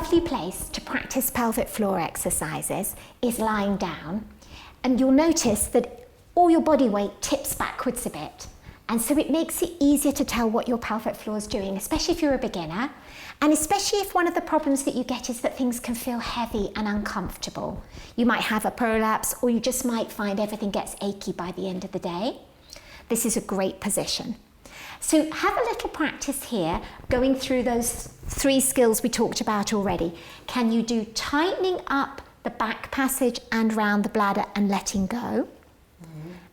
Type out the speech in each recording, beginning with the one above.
lovely place to practice pelvic floor exercises is lying down, and you'll notice that all your body weight tips backwards a bit, and so it makes it easier to tell what your pelvic floor is doing, especially if you're a beginner, and especially if one of the problems that you get is that things can feel heavy and uncomfortable. You might have a prolapse, or you just might find everything gets achy by the end of the day. This is a great position. So have a little practice here, going through those 3 skills we talked about already. Can you do tightening up the back passage and round the bladder and letting go?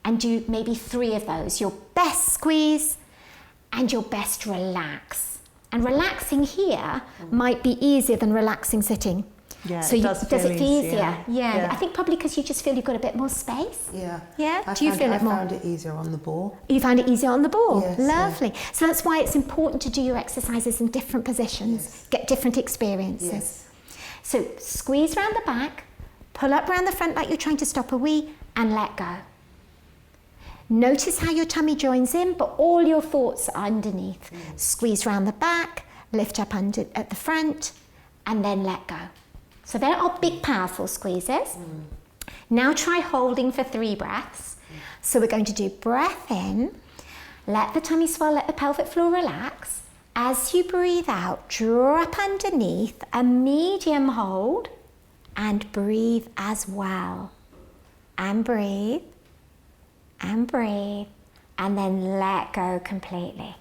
And do maybe 3 of those, your best squeeze and your best relax. And relaxing here might be easier than relaxing sitting. Yeah, so does it feel easier? Yeah. I think probably because you just feel you've got a bit more space. Yeah. Yeah? Do you feel it more? I found it easier on the ball. You found it easier on the ball? Yes. Lovely. Yeah. So that's why it's important to do your exercises in different positions, Yes. get different experiences. Yes. So squeeze around the back, pull up around the front like you're trying to stop a wee, and let go. Notice how your tummy joins in, but all your thoughts are underneath. Squeeze around the back, lift up under at the front, and then let go. So there are big, powerful squeezes. Now try holding for 3 breaths. So we're going to do breath in, let the tummy swell, let the pelvic floor relax. As you breathe out, drop underneath, a medium hold, and breathe as well. And breathe, and breathe, and then let go completely.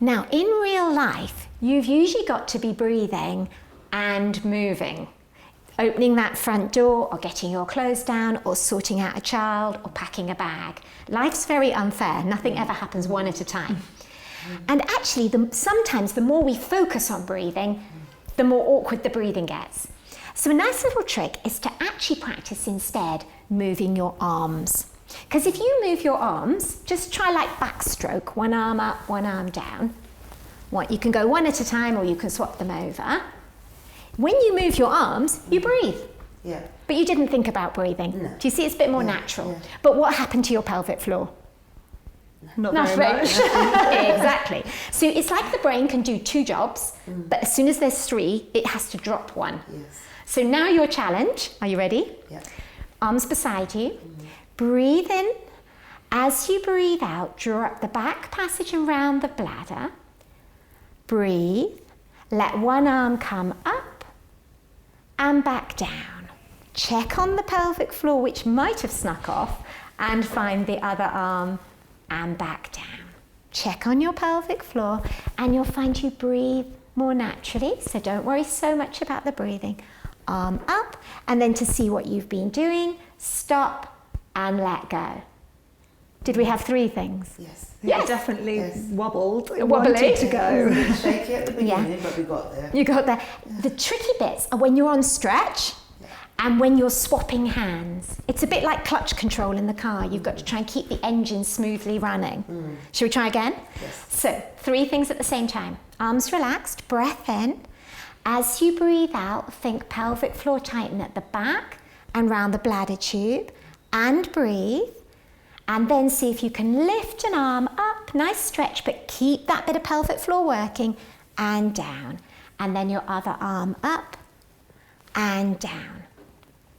Now, in real life, you've usually got to be breathing and moving, opening that front door, or getting your clothes down, or sorting out a child, or packing a bag. Life's very unfair. Nothing ever happens one at a time. And actually, sometimes the more we focus on breathing, the more awkward the breathing gets. So a nice little trick is to actually practice instead moving your arms. Because if you move your arms, just try like backstroke, one arm up, one arm down. You can go one at a time, or you can swap them over. When you move your arms, you breathe. Yeah. But you didn't think about breathing. No. Do you see it's a bit more natural? Yeah. But what happened to your pelvic floor? Not very much. Exactly. So it's like the brain can do 2 jobs, but as soon as there's 3, it has to drop 1. Yes. So now your challenge, are you ready? Yeah. Arms beside you. Breathe in. As you breathe out, draw up the back passage and round the bladder. Breathe. Let one arm come up and back down. Check on the pelvic floor, which might have snuck off, and find the other arm and back down. Check on your pelvic floor, and you'll find you breathe more naturally, so don't worry so much about the breathing. Arm up, and then to see what you've been doing, stop and let go. Did we have 3 things? Yes. Yeah, definitely wobbled. It Wobbly. wanted to go. We were shaky at the beginning, Yeah. but we got there. You got there. The tricky bits are when you're on stretch and when you're swapping hands. It's a bit like clutch control in the car. You've got to try and keep the engine smoothly running. Shall we try again? Yes. So 3 things at the same time. Arms relaxed, breath in. As you breathe out, think pelvic floor tighten at the back and round the bladder tube, and breathe. And then see if you can lift an arm up, nice stretch, but keep that bit of pelvic floor working, and down. And then your other arm up and down.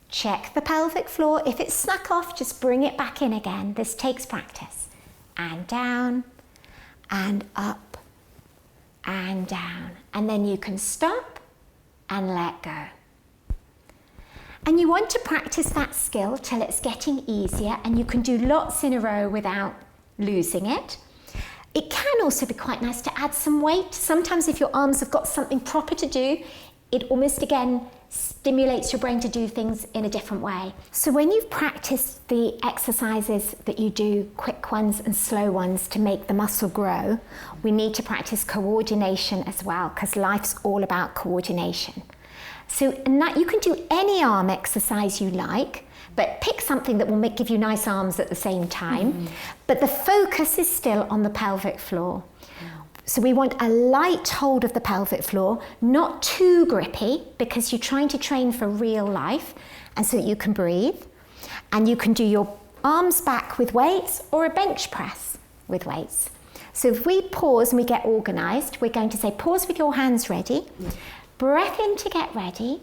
Check the pelvic floor. If it's snuck off, just bring it back in again. This takes practice. And down, and up, and down. And then you can stop and let go. And you want to practice that skill till it's getting easier, and you can do lots in a row without losing it. It can also be quite nice to add some weight. Sometimes if your arms have got something proper to do, it almost again stimulates your brain to do things in a different way. So when you've practiced the exercises that you do, quick ones and slow ones to make the muscle grow, we need to practice coordination as well, because life's all about coordination. So you can do any arm exercise you like, but pick something that will give you nice arms at the same time. But the focus is still on the pelvic floor. So we want a light hold of the pelvic floor, not too grippy, because you're trying to train for real life, and so that you can breathe. And you can do your arms back with weights or a bench press with weights. So if we pause and we get organised, we're going to say pause with your hands ready. Breath in to get ready.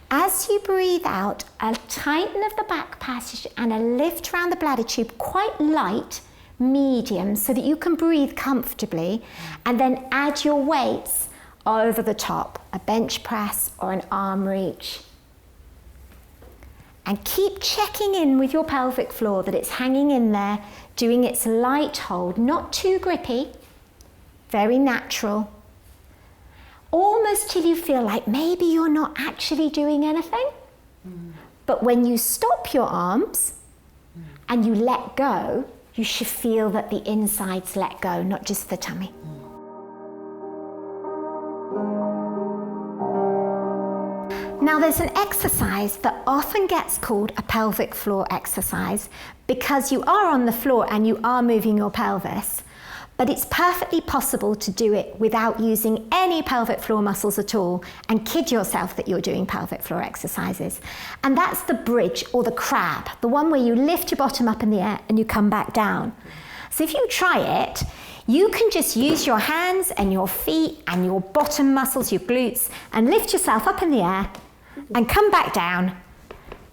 As you breathe out, a tighten of the back passage and a lift around the bladder tube, quite light, medium, so that you can breathe comfortably, and then add your weights over the top, a bench press or an arm reach. And keep checking in with your pelvic floor that it's hanging in there, doing its light hold, not too grippy, very natural. Almost till you feel like maybe you're not actually doing anything. But when you stop your arms and you let go, you should feel that the insides let go, not just the tummy. Now there's an exercise that often gets called a pelvic floor exercise because you are on the floor and you are moving your pelvis, but it's perfectly possible to do it without using any pelvic floor muscles at all and kid yourself that you're doing pelvic floor exercises. And that's the bridge or the crab, the one where you lift your bottom up in the air and you come back down. So if you try it, you can just use your hands and your feet and your bottom muscles, your glutes, and lift yourself up in the air and come back down,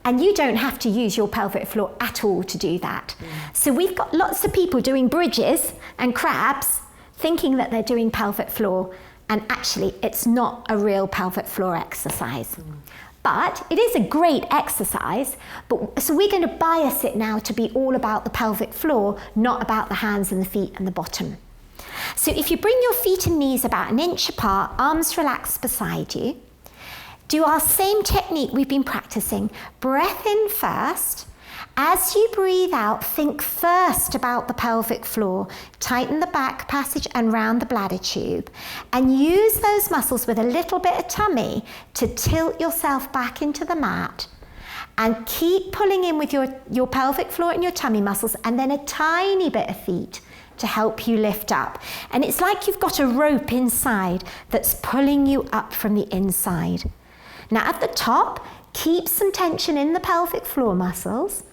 and you don't have to use your pelvic floor at all to do that. So we've got lots of people doing bridges and crabs thinking that they're doing pelvic floor, and actually it's not a real pelvic floor exercise. But it is a great exercise, so we're going to bias it now to be all about the pelvic floor, not about the hands and the feet and the bottom. So if you bring your feet and knees about an inch apart, arms relaxed beside you, do our same technique we've been practicing. Breath in first. As you breathe out, think first about the pelvic floor. Tighten the back passage and round the bladder tube. And use those muscles with a little bit of tummy to tilt yourself back into the mat. And keep pulling in with your pelvic floor and your tummy muscles, and then a tiny bit of feet to help you lift up. And it's like you've got a rope inside that's pulling you up from the inside. Now at the top, keep some tension in the pelvic floor muscles,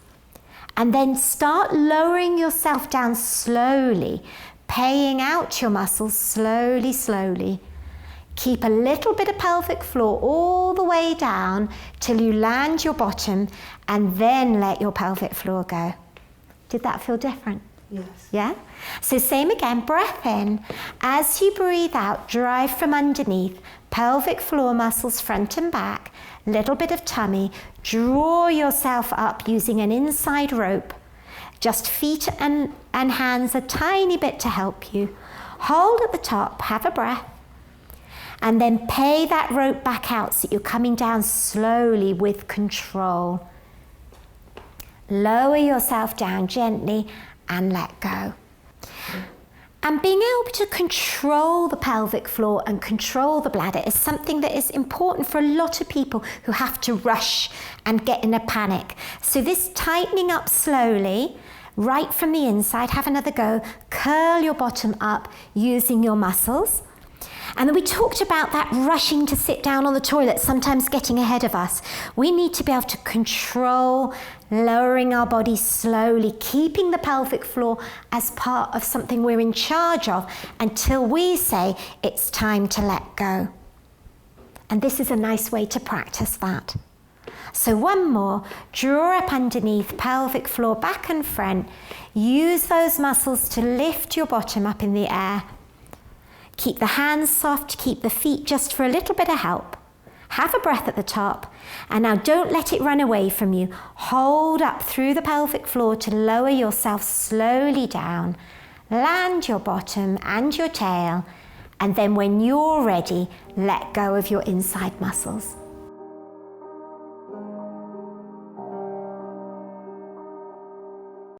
and then start lowering yourself down slowly, paying out your muscles slowly, slowly. Keep a little bit of pelvic floor all the way down till you land your bottom, and then let your pelvic floor go. Did that feel different? Yes. Yeah? So same again, breath in. As you breathe out, drive from underneath, pelvic floor muscles front and back, little bit of tummy, draw yourself up using an inside rope, just feet and hands a tiny bit to help you. Hold at the top, have a breath, and then pay that rope back out so you're coming down slowly with control. Lower yourself down gently and let go. And being able to control the pelvic floor and control the bladder is something that is important for a lot of people who have to rush and get in a panic. So this tightening up slowly, right from the inside, have another go, curl your bottom up using your muscles. And then we talked about that rushing to sit down on the toilet, sometimes getting ahead of us. We need to be able to control lowering our body slowly, keeping the pelvic floor as part of something we're in charge of until we say it's time to let go. And this is a nice way to practice that. So one more, draw up underneath, pelvic floor back and front. Use those muscles to lift your bottom up in the air. Keep the hands soft, keep the feet just for a little bit of help. Have a breath at the top, and now don't let it run away from you. Hold up through the pelvic floor to lower yourself slowly down. Land your bottom and your tail, and then when you're ready, let go of your inside muscles.